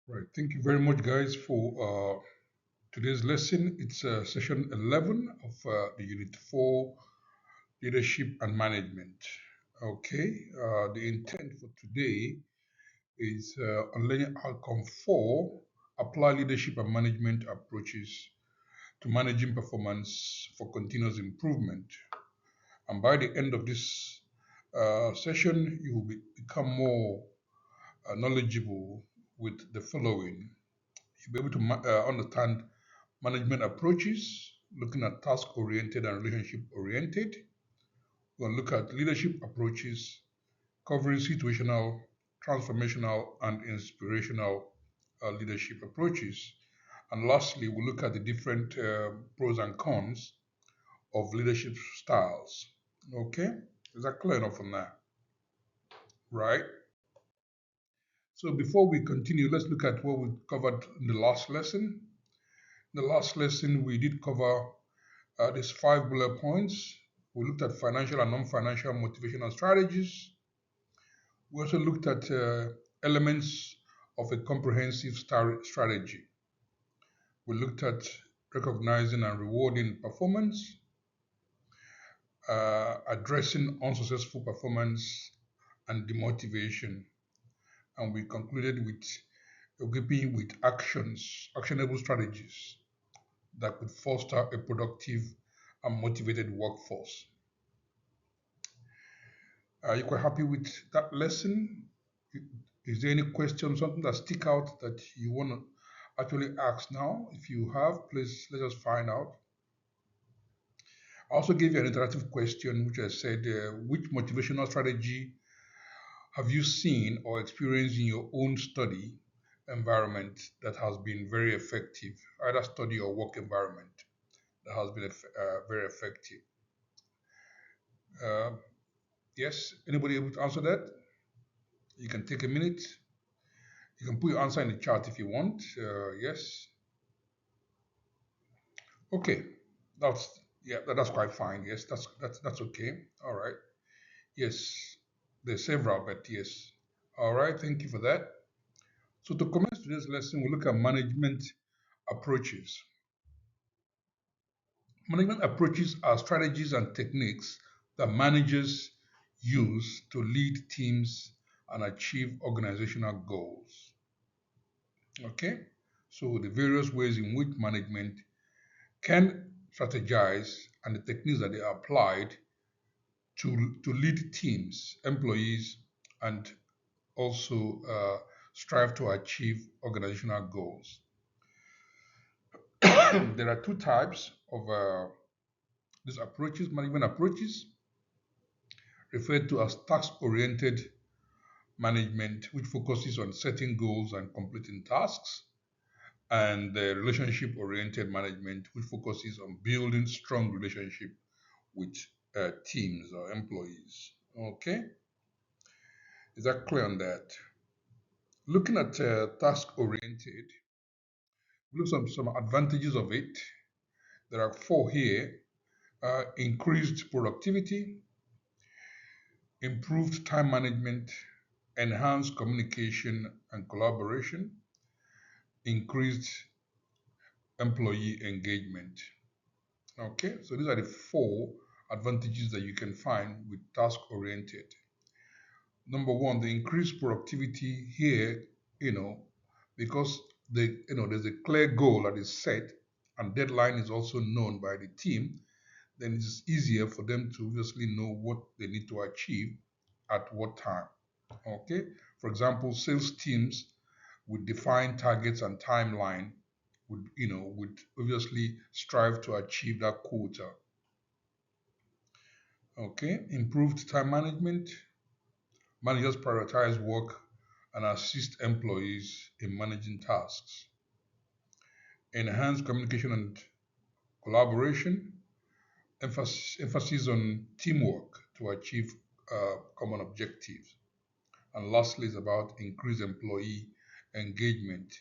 Right. Thank you very much, guys, for today's lesson. It's session 11 of the Unit 4 Leadership and Management. Okay. The intent for today is on learning outcome 4 apply leadership and management approaches to managing performance for continuous improvement. And by the end of this session, you will become more knowledgeable with the following. You'll be able to understand management approaches, looking at task oriented and relationship oriented. We're going to look at leadership approaches, covering situational, transformational, and inspirational leadership approaches. And lastly, we'll look at the different pros and cons of leadership styles. Okay? Is that clear enough on that? Right? So before we continue, let's look at what we covered in the last lesson. In the last lesson, we did cover these 5 bullet points. We looked at financial and non-financial motivational strategies. We also looked at elements of a comprehensive strategy. We looked at recognizing and rewarding performance, addressing unsuccessful performance and demotivation. And we concluded with equipping with actionable strategies that could foster a productive and motivated workforce. Are you quite happy with that lesson? Is there any question, something that stick out that you want to actually ask now? If you have, please let us find out. I also gave you an interactive question, which I said, which motivational strategy have you seen or experienced in your own study environment that has been very effective, either study or work environment that has been very effective? Uh, yes, anybody able to answer that? You can take a minute. You can put your answer in the chat if you want. Yes. Okay. That's yeah. That's quite fine. Yes. That's okay. All right. Yes. There's several, but yes. All right. Thank you for that. So to commence today's lesson, we look at management approaches. Management approaches are strategies and techniques that managers use to lead teams and achieve organizational goals. Okay. So the various ways in which management can strategize and the techniques that they are applied to lead teams, employees, and also strive to achieve organizational goals. There are two types of these approaches, management approaches, referred to as task-oriented management, which focuses on setting goals and completing tasks, and the relationship-oriented management, which focuses on building strong relationship with teams or employees. Okay, is that clear on that? Looking at task oriented, look some advantages of it. There are 4 here: increased productivity, improved time management, enhanced communication and collaboration, increased employee engagement. Okay, so these are the 4 advantages that you can find with task oriented. Number one, the increased productivity here, you know, because there's a clear goal that is set and deadline is also known by the team, then it's easier for them to obviously know what they need to achieve at what time. Okay, for example, sales teams with defined targets and timeline would obviously strive to achieve that quota. Okay, improved time management. Managers prioritize work and assist employees in managing tasks. Enhance communication and collaboration. Emphasis on teamwork to achieve common objectives. And lastly, is about increased employee engagement,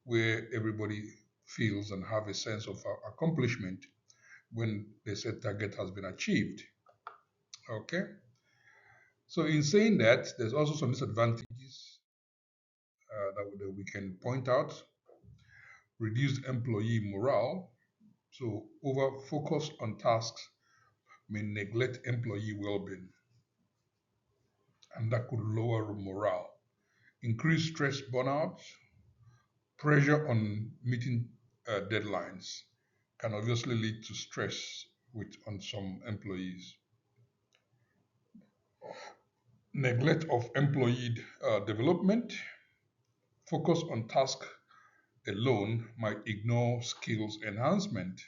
where everybody feels and have a sense of accomplishment when the set target has been achieved. Okay. So in saying that, there's also some disadvantages that we can point out: reduced employee morale. So, over focus on tasks may neglect employee well-being, and that could lower morale. Increased stress, burnout, pressure on meeting deadlines can obviously lead to stress on some employees. Neglect of employee development, focus on task alone might ignore skills enhancement,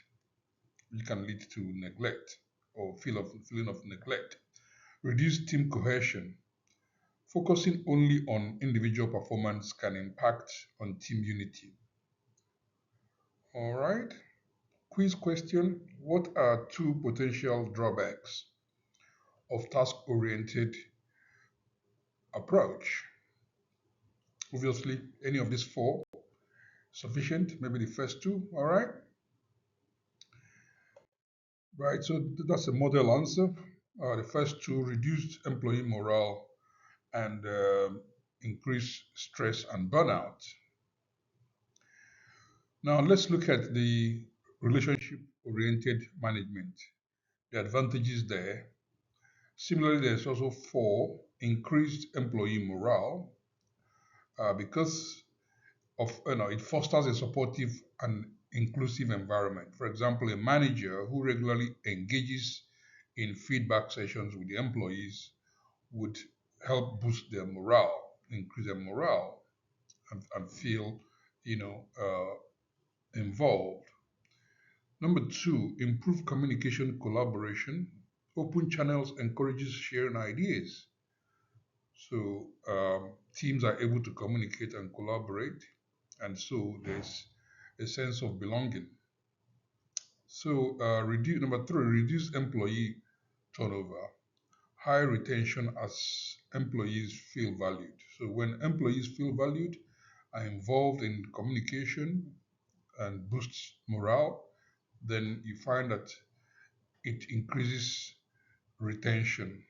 which can lead to neglect or feeling of neglect. Reduce team cohesion. Focusing only on individual performance can impact on team unity. All right. Quiz question. What are two potential drawbacks of task-oriented approach? Obviously, any of these four sufficient, maybe the first two, all right? Right, so that's a model answer. The first two: reduced employee morale and increased stress and burnout. Now let's look at the relationship-oriented management, the advantages there. Similarly, there's also four: increased employee morale, because it fosters a supportive and inclusive environment. For example, a manager who regularly engages in feedback sessions with the employees would help boost their morale, increase their morale, and feel, involved. Number two, improve communication collaboration. Open channels encourages sharing ideas. So teams are able to communicate and collaborate, and so there's a sense of belonging. So number three, reduce employee turnover. High retention as employees feel valued. So when employees feel valued, are involved in communication and boosts morale, then you find that it increases retention.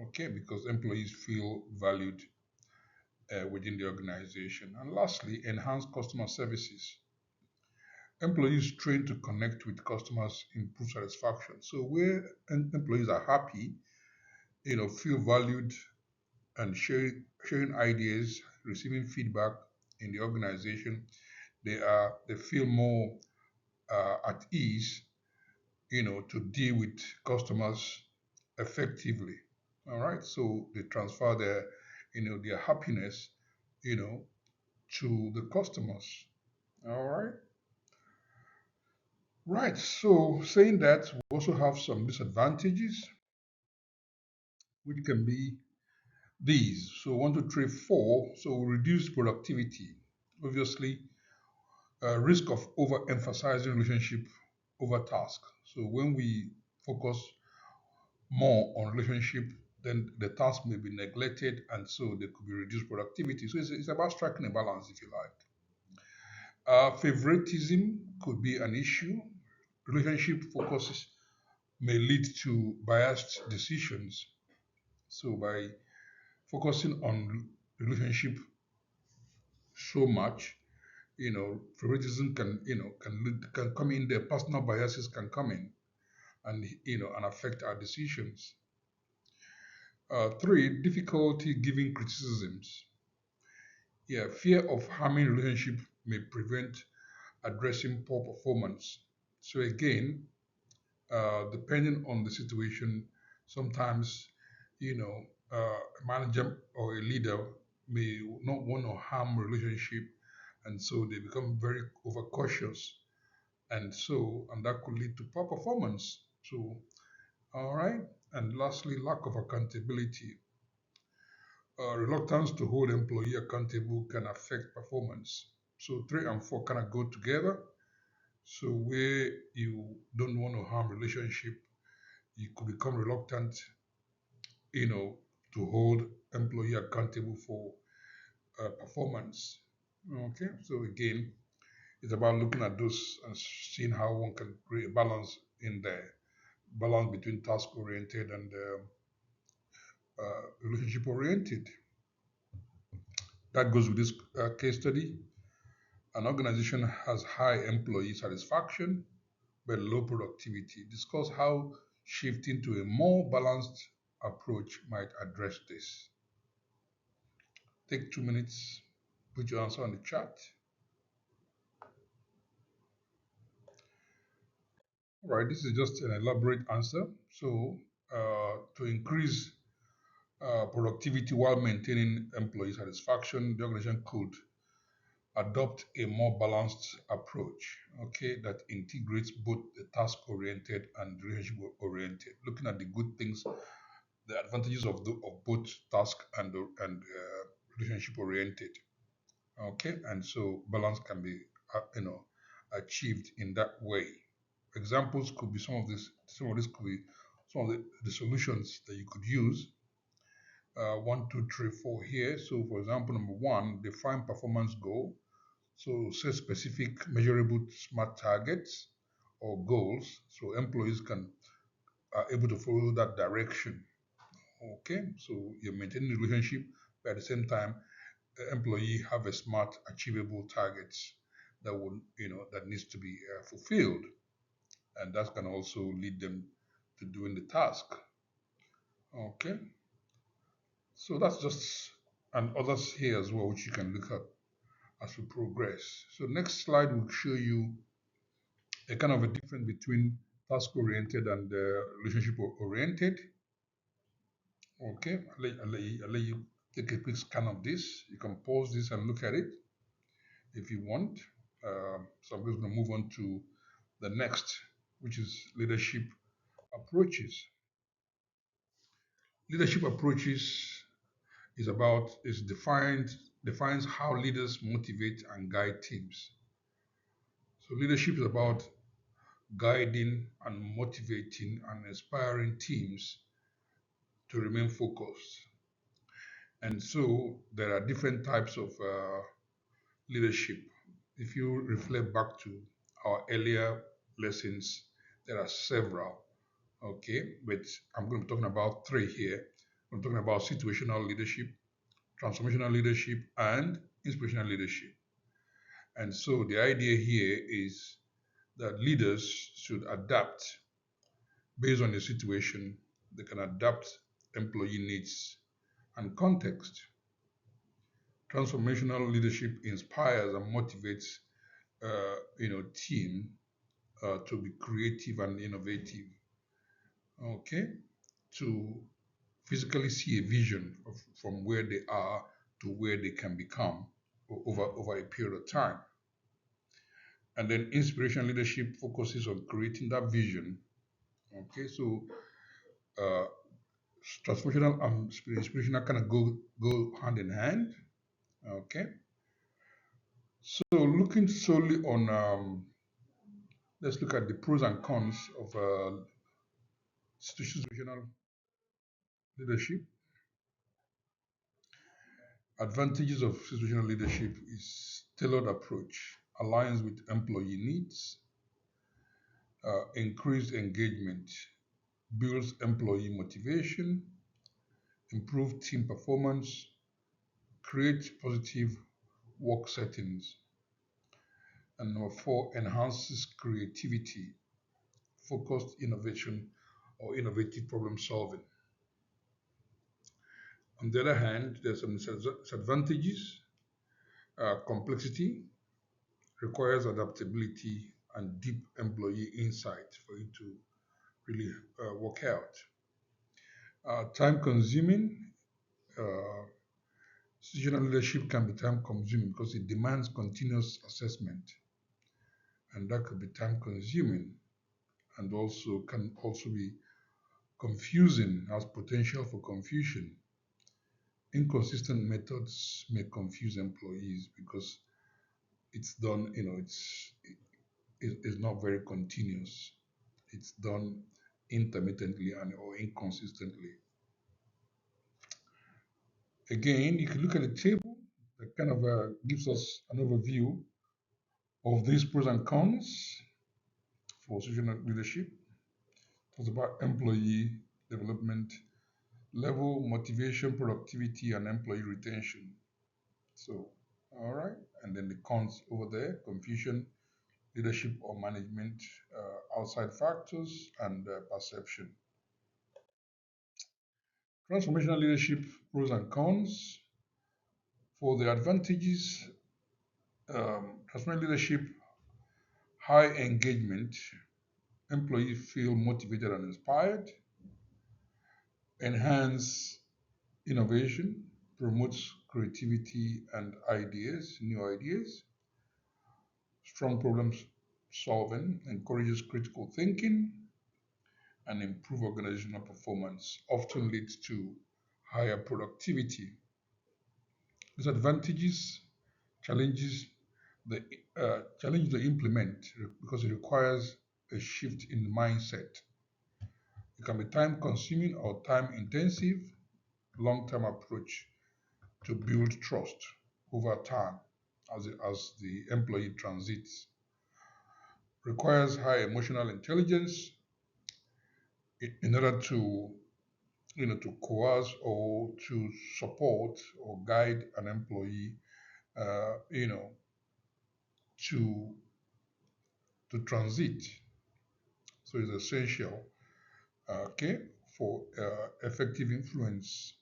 Okay, because employees feel valued within the organization. And lastly, enhance customer services. Employees trained to connect with customers improve satisfaction. So where employees are happy, feel valued and sharing ideas, receiving feedback in the organization, they feel more at ease, to deal with customers effectively. All right. So they transfer their happiness, you know, to the customers. All right. Right. So saying that, we also have some disadvantages, which can be these. So 1, 2, 3, 4. So reduce productivity. Obviously, risk of overemphasizing relationship over task. So when we focus more on relationship, then the task may be neglected, and so there could be reduced productivity. So it's about striking a balance, if you like. Favoritism could be an issue. Relationship focuses may lead to biased decisions. So by focusing on relationship so much, favoritism can come in there. Personal biases can come in and affect our decisions. Three, difficulty giving criticisms. Yeah, fear of harming relationship may prevent addressing poor performance. So again, depending on the situation, sometimes, a manager or a leader may not want to harm relationship, and so they become very overcautious, and that could lead to poor performance. So, all right. And lastly, lack of accountability. Reluctance to hold employee accountable can affect performance. So three and four kind of go together. So where you don't want to harm relationship, you could become reluctant, you know, to hold employee accountable for performance. Okay, so again, it's about looking at those and seeing how one can create a balance in there, balance between task oriented and relationship oriented. That goes with this case study. An organization has high employee satisfaction but low productivity. Discuss how shifting to a more balanced approach might address this. Take 2 minutes, put your answer on the chat. All right, this is just an elaborate answer. So, to increase productivity while maintaining employee satisfaction, the organization could adopt a more balanced approach, okay, that integrates both the task oriented and relationship oriented, looking at the good things, the advantages of both task and relationship oriented, okay, and so balance can be achieved in that way. Examples could be some of this could be some of the solutions that you could use. One, two, three, four here. So, for example, number one, define performance goal. So set specific, measurable, smart targets or goals so employees can are able to follow that direction. Okay, so you're maintaining the relationship, but at the same time, the employee have a smart, achievable targets that will that needs to be fulfilled, and that can also lead them to doing the task. Okay, so that's just and others here as well, which you can look up as we progress. So next slide will show you a kind of a difference between task oriented and relationship oriented. Okay, I'll let you take a quick scan of this. You can pause this and look at it if you want. So I'm just going to move on to the next, which is leadership approaches. Leadership approaches is defines how leaders motivate and guide teams. So leadership is about guiding and motivating and inspiring teams to remain focused. And so there are different types of leadership. If you reflect back to our earlier lessons, there are several. Okay, but I'm going to be talking about three here. I'm talking about situational leadership, transformational leadership, and inspirational leadership. And so the idea here is that leaders should adapt based on the situation. They can adapt employee needs and context. Transformational leadership inspires and motivates, team to be creative and innovative. Okay, to physically see a vision from where they are to where they can become over a period of time. And then inspirational leadership focuses on creating that vision. Okay, so uh, transformational and inspirational kind of go hand in hand. Okay, so looking solely on let's look at the pros and cons of situational leadership. Advantages of situational leadership is tailored approach, aligns with employee needs, increased engagement, builds employee motivation, improve team performance, creates positive work settings, and number four, enhances creativity, focused innovation, or innovative problem solving. On the other hand, there's some disadvantages. Complexity requires adaptability and deep employee insight for you to really work out. Time consuming. Uh, Seasonal leadership can be time consuming because it demands continuous assessment, and that could be time consuming and also can also be confusing, has potential for confusion. Inconsistent methods may confuse employees because it's done, it's not very continuous. It's done intermittently and or inconsistently. Again, you can look at the table that kind of gives us an overview of these pros and cons for social leadership. Talks about employee development level, motivation, productivity, and employee retention. So, all right. And then the cons over there: confusion, leadership or management, outside factors, and perception. Transformational leadership pros and cons. For the advantages, transformational leadership, high engagement, employees feel motivated and inspired, enhance innovation, promotes creativity and ideas, new ideas, strong problem solving, encourages critical thinking, and improve organizational performance, often leads to higher productivity. Disadvantages, challenges, the challenge to implement because it requires a shift in mindset. It can be time consuming or time intensive, long term approach to build trust over time as the employee transits. Requires high emotional intelligence in order to to coerce or to support or guide an employee to transit. So it's essential, okay, for effective influence.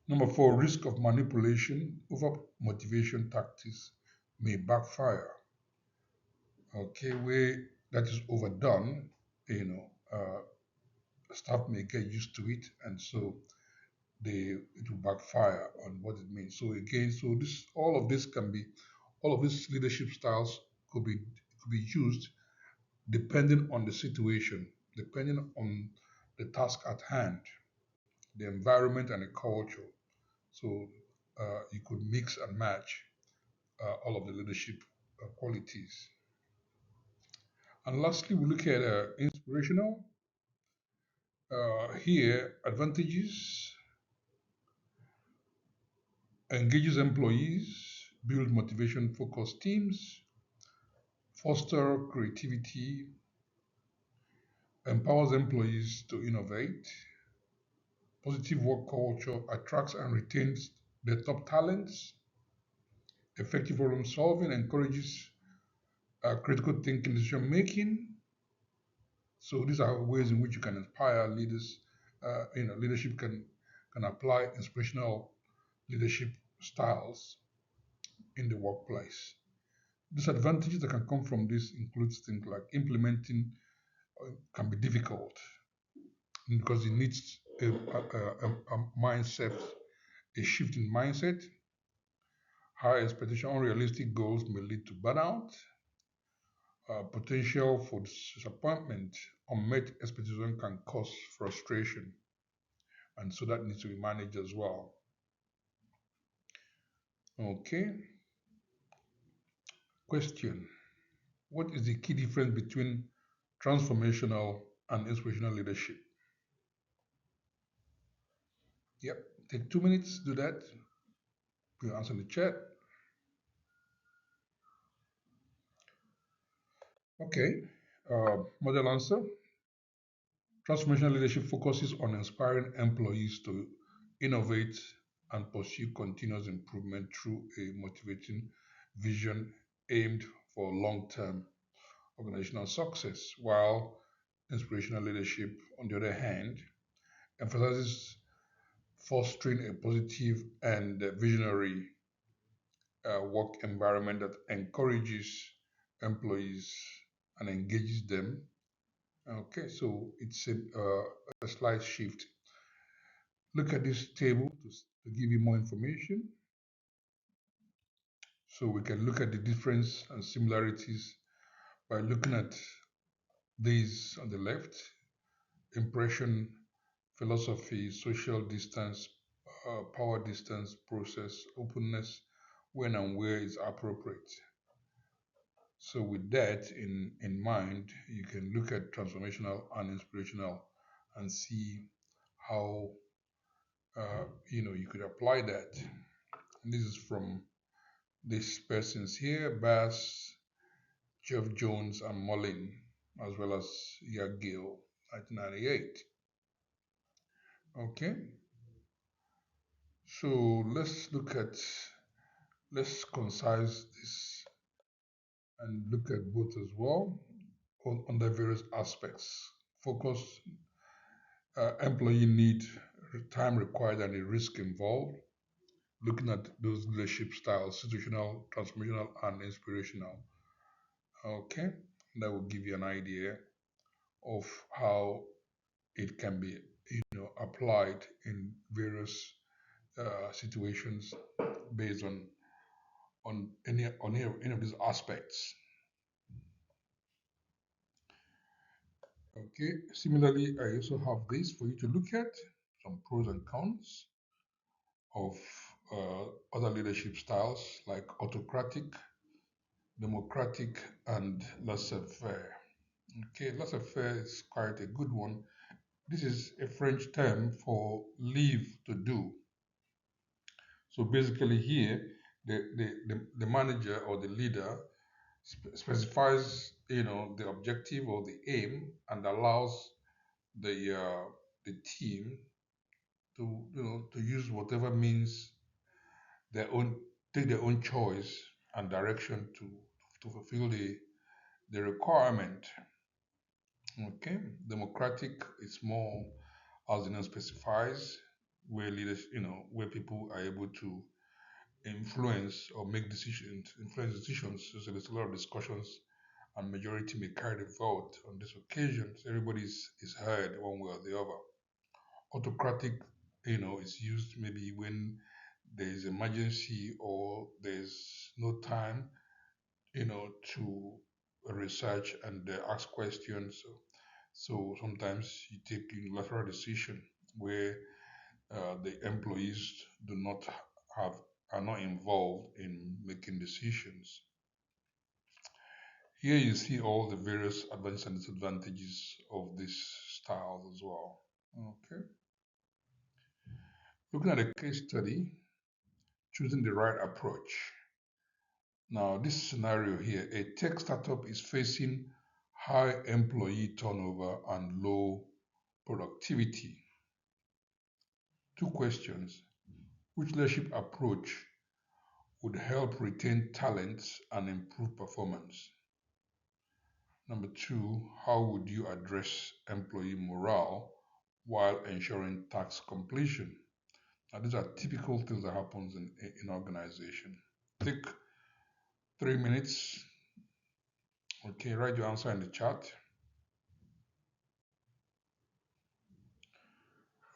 Number four, risk of manipulation. Over motivation tactics may backfire. Okay, where that is overdone, you know, staff may get used to it, and so it will backfire on what it means. So again, so this all of these leadership styles could be used depending on the situation, depending on the task at hand, the environment and the culture. So you could mix and match all of the leadership qualities. And lastly, we look at inspirational. Here, advantages: engages employees, build motivation focused teams, foster creativity, empowers employees to innovate, positive work culture, attracts and retains the top talents, effective problem solving, encourages critical thinking, decision making. So these are ways in which you can inspire leaders. Leadership can apply inspirational leadership styles in the workplace. Disadvantages that can come from this includes things like implementing can be difficult because it needs a mindset, a shift in mindset. High expectation, unrealistic goals may lead to burnout. Potential for disappointment, unmet expectation can cause frustration, and so that needs to be managed as well. Okay, question: what is the key difference between transformational and inspirational leadership? Yep, take 2 minutes, do that. You answer in the chat. Okay, model answer. Transformational leadership focuses on inspiring employees to innovate and pursue continuous improvement through a motivating vision aimed for long term organizational success, while inspirational leadership, on the other hand, emphasizes fostering a positive and visionary work environment that encourages employees and engages them. Okay, so it's a slight shift. Look at this table to give you more information. So we can look at the difference and similarities by looking at these on the left: impression, philosophy, social distance, power distance, process, openness, when and where is appropriate. So with that in mind, you can look at transformational and inspirational and see how you could apply that. And this is from these persons here: Bass, Jeff Jones, and Mullin, as well as Yagil, 1998. Okay, So let's concise this and look at both as well on the various aspects. Focus employee need, time required, and the risk involved. Looking at those leadership styles, situational, transformational, and inspirational. Okay, that will give you an idea of how it can be, applied in various situations based on any of these aspects. Okay. Similarly, I also have this for you to look at some pros and cons of other leadership styles like autocratic, democratic, and laissez-faire. Okay, laissez-faire is quite a good one. This is a French term for leave to do. So basically, here the manager or the leader specifies the objective or the aim and allows the team to to use whatever means their own take their own choice and direction to fulfill the requirement. Okay, democratic is more as the name specifies, where leaders where people are able to influence or make decisions, influence decisions. So there's a lot of discussions, and majority may carry the vote on this occasion. So everybody is heard one way or the other. Autocratic, is used maybe when there is emergency or there's no time, to research and ask questions. So sometimes you take unilateral decision where the employees do not have are not involved in making decisions. Here you see all the various advantages and disadvantages of this style as well. Okay. Looking at a case study, choosing the right approach. Now, this scenario here, a tech startup is facing high employee turnover and low productivity. Two questions. Which leadership approach would help retain talents and improve performance? Number two, how would you address employee morale while ensuring task completion? Now, these are typical things that happens in organization. Take 3 minutes. Okay, write your answer in the chat.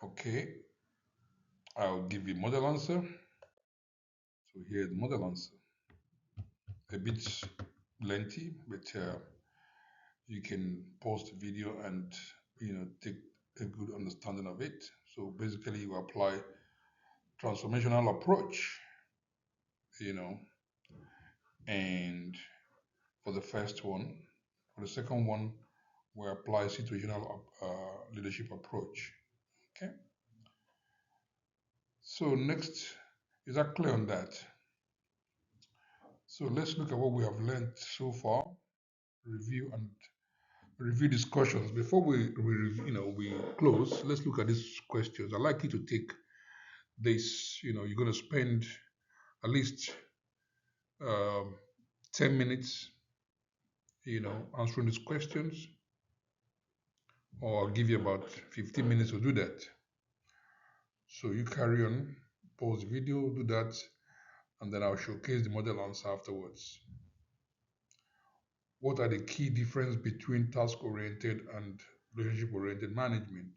Okay, I'll give you model answer. So here's the model answer. A bit lengthy, but you can pause the video and take a good understanding of it. So basically, you apply transformational approach, you know, and for the first one, for the second one, we apply situational leadership approach. Okay. So next, is that clear on that? So let's look at what we have learned so far. Review discussions before we close. Let's look at these questions. I'd like you to take this. You're going to spend at least um, 10 minutes answering these questions, or I'll give you about 15 minutes to do that. So you carry on, pause the video, do that, and then I'll showcase the model answer afterwards. What are the key differences between task-oriented and relationship-oriented management?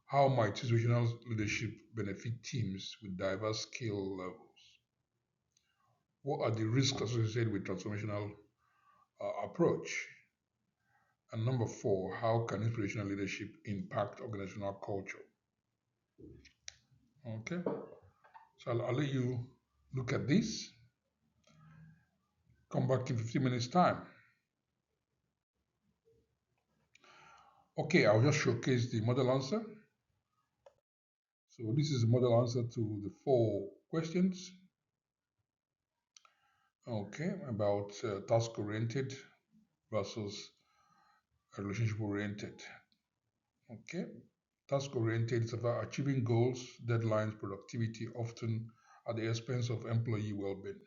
How might situational leadership benefit teams with diverse skill levels? What are the risks associated with transformational approach? And number four, how can inspirational leadership impact organizational culture? Okay, so I'll let you look at this. Come back in 15 minutes time. Okay, I'll just showcase the model answer. So this is the model answer to the 4 questions. Okay, about task-oriented versus relationship-oriented. Okay, Task oriented is about achieving goals, deadlines, productivity, often at the expense of employee well being.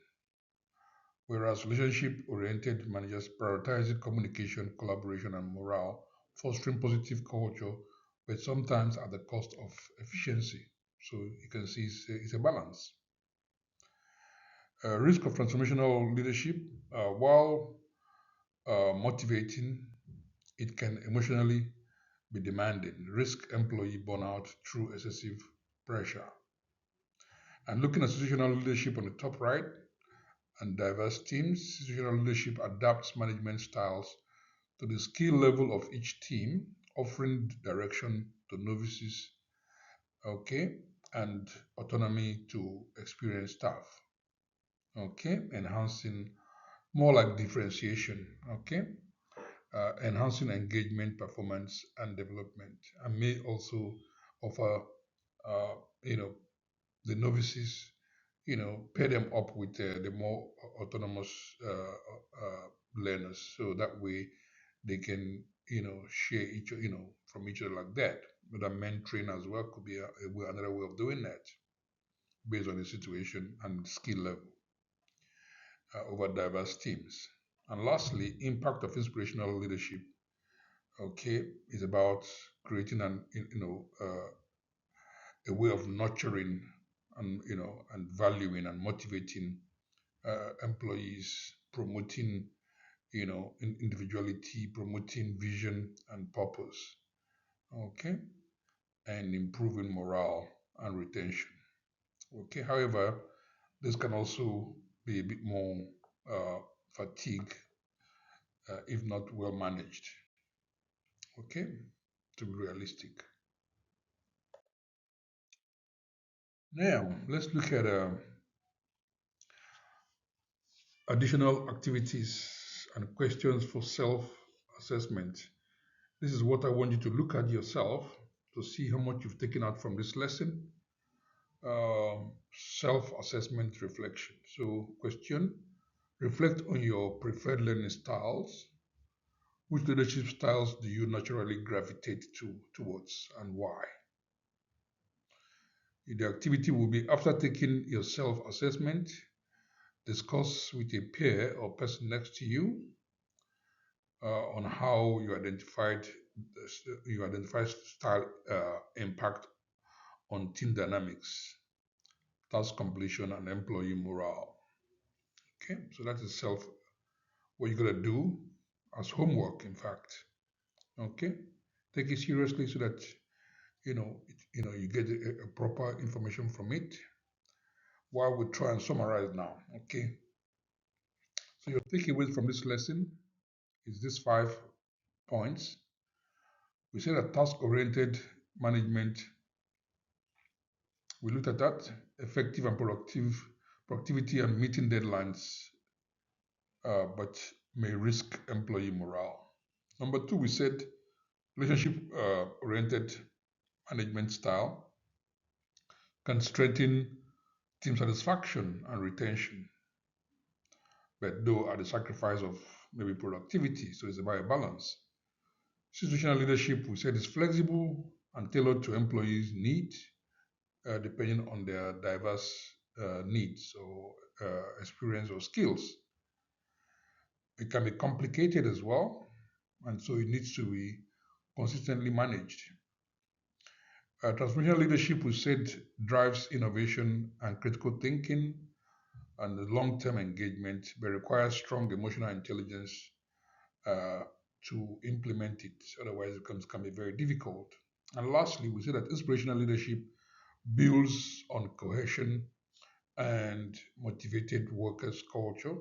Whereas relationship oriented managers prioritize communication, collaboration, and morale, fostering positive culture, but sometimes at the cost of efficiency. So you can see it's a balance. Risk of transformational leadership, while motivating, it can emotionally be demanding, risk employee burnout through excessive pressure. And looking at situational leadership on the top right and diverse teams, situational leadership adapts management styles to the skill level of each team, offering direction to novices, okay, and autonomy to experienced staff, okay, enhancing more like differentiation, okay, enhancing engagement, performance, and development, and may also offer, uh, you know, the novices, pair them up with the more autonomous learners, so that way they can, share from each other like that. But a mentoring as well could be another way of doing that based on the situation and skill level over diverse teams. And lastly, impact of inspirational leadership. Okay, is about creating a way of nurturing and and valuing and motivating employees, promoting individuality, promoting vision and purpose. Okay, and improving morale and retention. Okay, however, this can also be a bit more uh, fatigue if not well managed. Okay, to be realistic. Now, let's look at additional activities and questions for self assessment. This is what I want you to look at yourself to see how much you've taken out from this lesson. Self assessment reflection. So, question: reflect on your preferred learning styles. Which leadership styles do you naturally gravitate towards and why? The activity will be after taking your self assessment, discuss with a peer or person next to you on how you identify style impact on team dynamics, task completion, and employee morale. Okay, so that is self what you're gonna do as homework. In fact, okay, take it seriously so that you get a proper information from it. While we try and summarize now, okay. So your takeaways from this lesson is these 5 points. We said that task-oriented management, we looked at that, effective and productivity and meeting deadlines, but may risk employee morale. Number two, we said relationship-oriented management style can strengthen team satisfaction and retention, but though at the sacrifice of maybe productivity. So it's about a balance. Situational leadership, we said, is flexible and tailored to employees' needs, depending on their diverse needs or experience or skills. It can be complicated as well, and so it needs to be consistently managed. Transformational leadership, we said, drives innovation and critical thinking and long-term engagement, but requires strong emotional intelligence uh, to implement it. Otherwise, can be very difficult. And lastly, we say that inspirational leadership builds on cohesion and motivated workers' culture,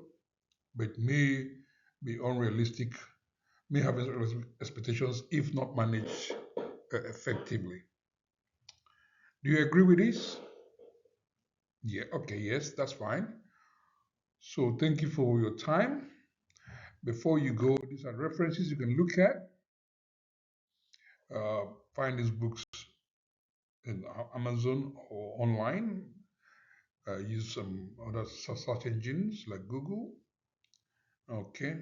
but may be unrealistic, may have expectations if not managed effectively. Do you agree with this? Yeah, okay, yes, that's fine. So thank you for your time. Before you go, these are references you can look at. Uh, find these books in Amazon or online. Use some other search engines like Google. Okay.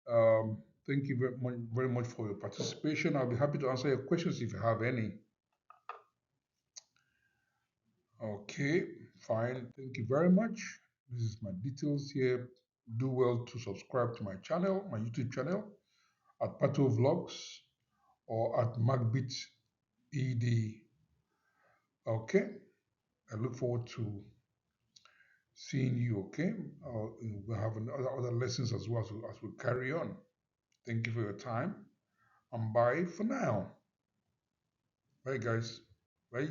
Um, Thank you very much for your participation. I'll be happy to answer your questions if you have any. Okay, fine. Thank you very much. This is my details here. Do well to subscribe to my channel, my YouTube channel at Pato Vlogs or at mcbit ed. Okay, I look forward to seeing you. Okay, we'll have other lessons as well as we carry on. Thank you for your time and bye for now. Bye, guys. Bye.